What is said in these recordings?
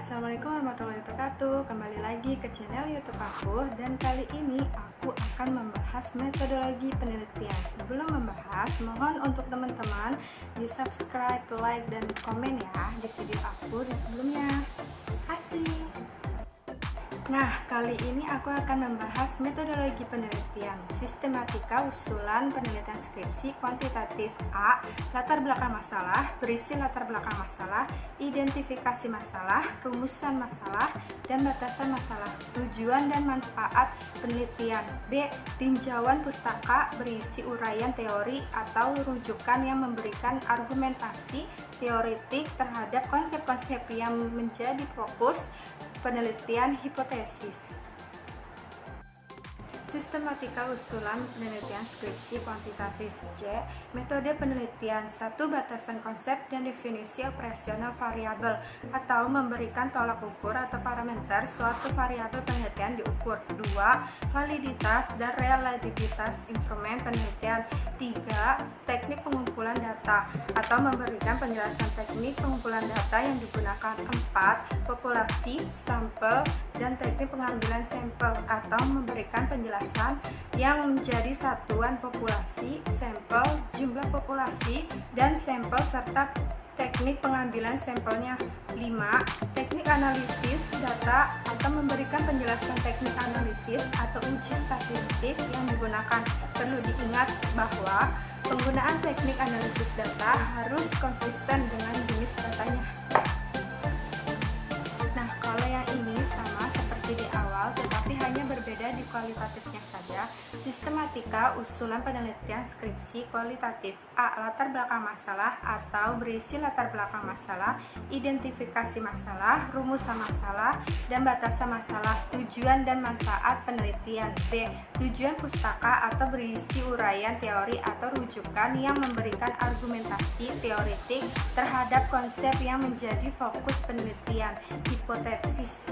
Assalamualaikum warahmatullahi wabarakatuh. Kembali lagi ke channel YouTube aku, dan kali ini aku akan membahas metodologi penelitian. Sebelum membahas, mohon untuk teman-teman di subscribe, like, dan komen ya di video aku di sebelumnya. Terima kasih. Nah, kali ini aku akan membahas metodologi penelitian, sistematika usulan penelitian skripsi kuantitatif A, latar belakang masalah, berisi latar belakang masalah, identifikasi masalah, rumusan masalah, dan batasan masalah, tujuan dan manfaat penelitian. B, tinjauan pustaka berisi uraian teori atau rujukan yang memberikan argumentasi teoretik terhadap konsep-konsep yang menjadi fokus penelitian hipotesis. Sistematika usulan penelitian skripsi kuantitatif. C, metode penelitian. 1. Batasan konsep dan definisi operasional variabel atau memberikan tolak ukur atau parameter suatu variabel penelitian diukur. 2. Validitas dan reliabilitas instrumen penelitian. 3. Teknik pengumpulan data atau memberikan penjelasan teknik pengumpulan data yang digunakan. 4. Populasi, sampel, dan teknik pengambilan sampel atau memberikan penjelasan yang menjadi satuan populasi, sampel, jumlah populasi, dan sampel serta teknik pengambilan sampelnya. 5. Teknik analisis data atau memberikan penjelasan teknik analisis atau uji statistik yang digunakan. Perlu diingat bahwa penggunaan teknik analisis data harus konsisten dengan jenis datanya. Nah, kalau yang ini sama seperti di awal, tetapi hanya berbeda di kualitatifnya saja. Sistematika usulan penelitian skripsi kualitatif. A. Latar belakang masalah atau berisi latar belakang masalah, identifikasi masalah, rumusan masalah, dan batasan masalah, tujuan dan manfaat penelitian. B. Tujuan pustaka atau berisi uraian teori atau rujukan yang memberikan argumentasi teoretik terhadap konsep yang menjadi fokus penelitian, hipotesis.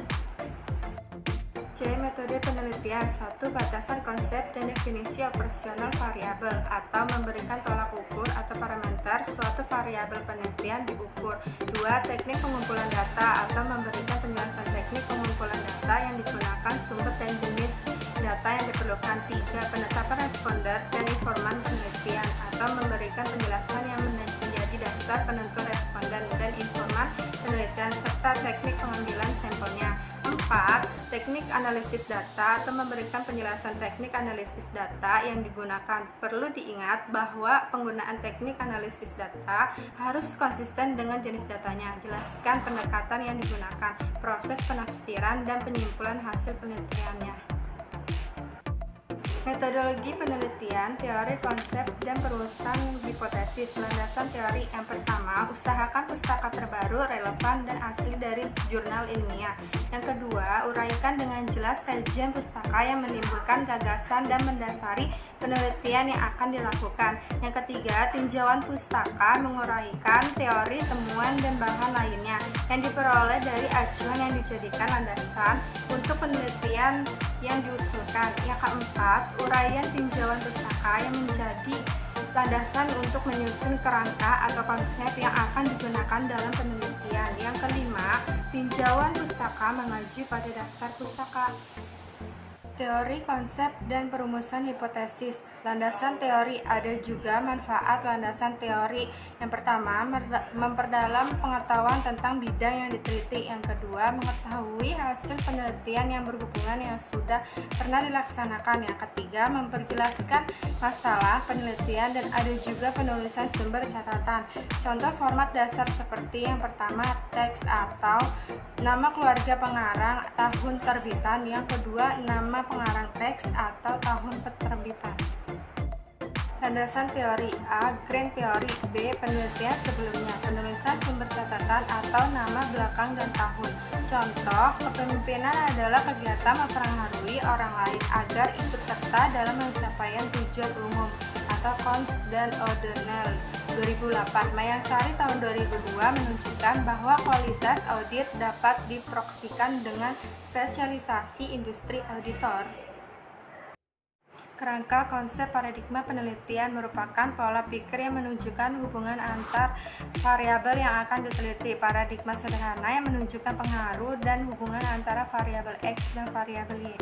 C. Metode penelitian. 1. Batasan konsep dan definisi operasional variabel atau memberikan tolak ukur atau parameter suatu variabel penelitian diukur. 2. Teknik pengumpulan data atau memberikan penjelasan teknik pengumpulan data yang digunakan, sumber dan jenis data yang diperlukan. 3. Penetapan responder dan informan penelitian atau memberikan penjelasan yang menjadi dasar penentu responden dan informan penelitian serta teknik pengambilan sampelnya. 4. Teknik analisis data atau memberikan penjelasan teknik analisis data yang digunakan. Perlu diingat bahwa penggunaan teknik analisis data harus konsisten dengan jenis datanya. Jelaskan pendekatan yang digunakan, proses penafsiran, dan penyimpulan hasil penelitiannya. Metodologi penelitian, teori, konsep, dan perumusan hipotesis. Landasan teori. Yang pertama, usahakan pustaka terbaru, relevan, dan asli dari jurnal ilmiah. Yang kedua, uraikan dengan jelas kajian pustaka yang menimbulkan gagasan dan mendasari penelitian yang akan dilakukan. Yang ketiga, tinjauan pustaka menguraikan teori, temuan, dan bahan lainnya yang diperoleh dari acuan yang dijadikan landasan untuk penelitian yang diusulkan. Yang keempat, uraian tinjauan pustaka yang menjadi landasan untuk menyusun kerangka atau konsep yang akan digunakan dalam penelitian. Yang kelima, tinjauan pustaka mengacu pada daftar pustaka. Teori, konsep, dan perumusan hipotesis. Landasan teori. Ada juga manfaat landasan teori. Yang pertama, memperdalam pengetahuan tentang bidang yang diteliti. Yang kedua, mengetahui hasil penelitian yang berhubungan yang sudah pernah dilaksanakan. Yang ketiga, memperjelaskan masalah penelitian, dan ada juga penulisan sumber catatan. Contoh format dasar seperti yang pertama, teks atau nama keluarga pengarang, tahun terbitan. Yang kedua, nama pengarang teks atau tahun penerbitan. Landasan teori. A. Grand teori. B. Penelitian sebelumnya, penulisan sumber catatan atau nama belakang dan tahun. Contoh, kepemimpinan adalah kegiatan mempengaruhi orang lain agar ikut serta dalam pencapaian tujuan umum, atau Cons dan O'Donnell 2008. Mayangsari tahun 2002 menunjukkan bahwa kualitas audit dapat diproyeksikan dengan spesialisasi industri auditor. Kerangka konsep paradigma penelitian merupakan pola pikir yang menunjukkan hubungan antar variabel yang akan diteliti. Paradigma sederhana yang menunjukkan pengaruh dan hubungan antara variabel X dan variabel Y.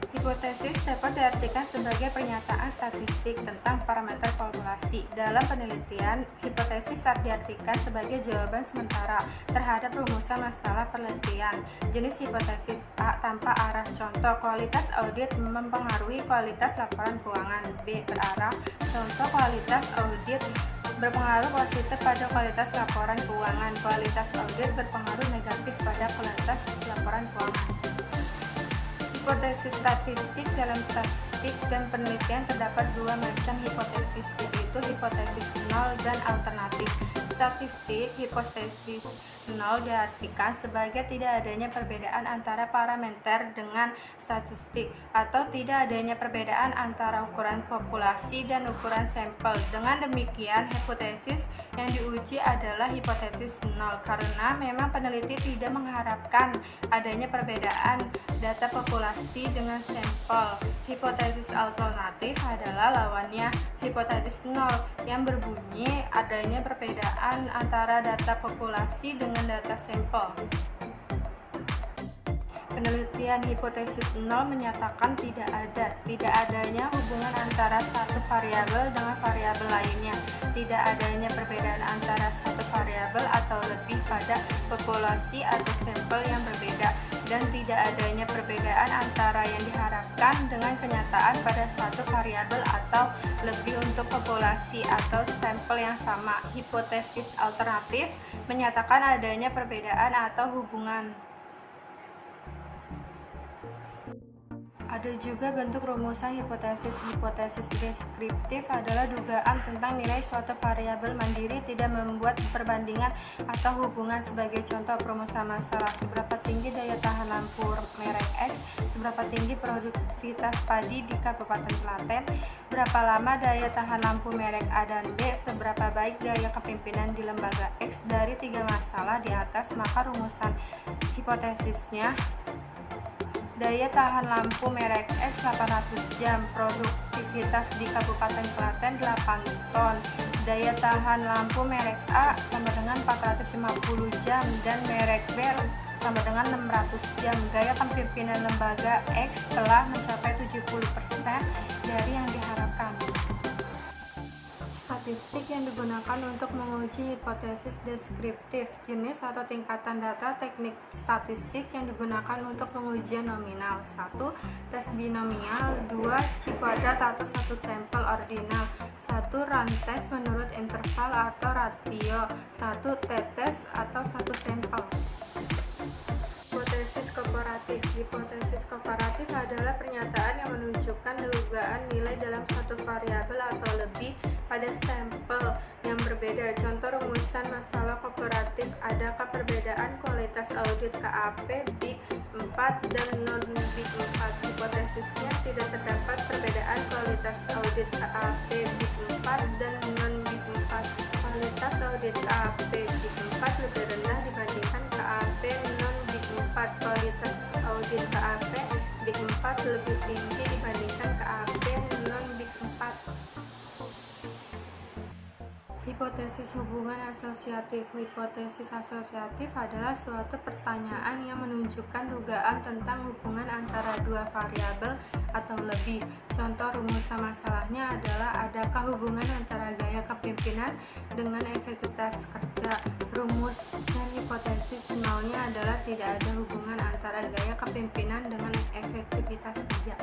Hipotesis dapat diartikan sebagai pernyataan statistik tentang parameter populasi. Dalam penelitian, hipotesis diartikan sebagai jawaban sementara terhadap rumusan masalah penelitian. Jenis hipotesis A tanpa arah. Contoh, kualitas audit mempengaruhi kualitas laporan keuangan. B berarah. Contoh, kualitas audit berpengaruh positif pada kualitas laporan keuangan. Kualitas audit berpengaruh negatif pada kualitas laporan keuangan. Hipotesis statistik. Dalam statistik dan penelitian terdapat dua macam hipotesis, yaitu hipotesis nol dan alternatif. Statistik, hipotesis nol diartikan sebagai tidak adanya perbedaan antara parameter dengan statistik, atau tidak adanya perbedaan antara ukuran populasi dan ukuran sampel. Dengan demikian, hipotesis yang diuji adalah hipotesis nol karena memang peneliti tidak mengharapkan adanya perbedaan data populasi dengan sampel. Hipotesis alternatif adalah lawannya hipotesis nol yang berbunyi adanya perbedaan antara data populasi dengan data sampel. Penelitian hipotesis nol menyatakan tidak adanya hubungan antara satu variabel dengan variabel lainnya, tidak adanya perbedaan antara satu variabel atau lebih pada populasi atau sampel yang berbeda, dan tidak adanya perbedaan antara yang diharapkan dengan kenyataan pada satu variabel atau lebih untuk populasi atau sampel yang sama. Hipotesis alternatif menyatakan adanya perbedaan atau hubungan. Ada juga bentuk rumusan hipotesis. Hipotesis deskriptif adalah dugaan tentang nilai suatu variabel mandiri tidak membuat perbandingan atau hubungan. Sebagai contoh, perumusan masalah: seberapa tinggi daya tahan lampu merek X, seberapa tinggi produktivitas padi di Kabupaten Klaten, berapa lama daya tahan lampu merek A dan B, seberapa baik gaya kepemimpinan di lembaga X. Dari tiga masalah di atas, maka rumusan hipotesisnya: daya tahan lampu merek X 800 jam, produktivitas di Kabupaten Klaten 8 ton, daya tahan lampu merek A sama dengan 450 jam, dan merek B sama dengan 600 jam. Gaya kepemimpinan lembaga X telah mencapai 70% dari yang diharapkan. Statistik yang digunakan untuk menguji hipotesis deskriptif. Jenis atau tingkatan data teknik statistik yang digunakan untuk pengujian nominal: 1. Tes binomial. 2. C-kuadrat atau satu sampel ordinal. 1. Rantes menurut interval atau ratio. 1. T-tes atau satu sampel. Hipotesis komparatif. Hipotesis komparatif adalah pernyataan yang menunjukkan dugaan nilai dalam satu variabel atau lebih pada sampel yang berbeda. Contoh rumusan masalah komparatif: adakah perbedaan kualitas audit KAP Big 4 dan non-Big 4? Hipotesisnya tidak terdapat perbedaan kualitas audit KAP Big 4 dan non-Big 4. Kualitas audit KAP Big 4 lebih rendah dibandingkan KAP non-Big 4. Kualitas audit KAP Big 4 lebih tinggi dibandingkan KAP non-Big 4. Hipotesis hubungan asosiatif. Hipotesis asosiatif adalah suatu pertanyaan yang menunjukkan dugaan tentang hubungan antara dua variabel atau lebih. Contoh rumusan masalahnya adalah: adakah hubungan antara gaya kepemimpinan dengan efektivitas kerja? Rumus dan hipotesis nolnya adalah tidak ada hubungan antara gaya kepemimpinan dengan efektivitas kerja.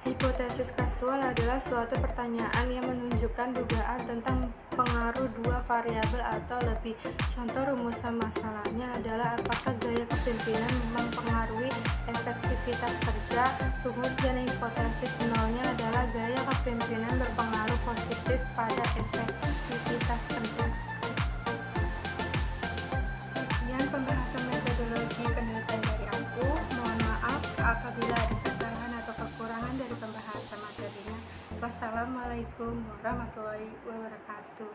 Hipotesis kasual adalah suatu pertanyaan yang menunjukkan dugaan tentang pengaruh dua variabel atau lebih. Contoh rumusan masalahnya adalah: apakah gaya kepemimpinan mempengaruhi efektivitas kerja? Rumus dan hipotesis nolnya adalah gaya kepemimpinan berpengaruh positif pada efektivitas kerja. Sekian pembahasan metodologi penelitian dari aku. Mohon maaf apabila ada kesalahan atau kekurangan dari pembahasan materinya. Wassalamualaikum warahmatullahi wabarakatuh.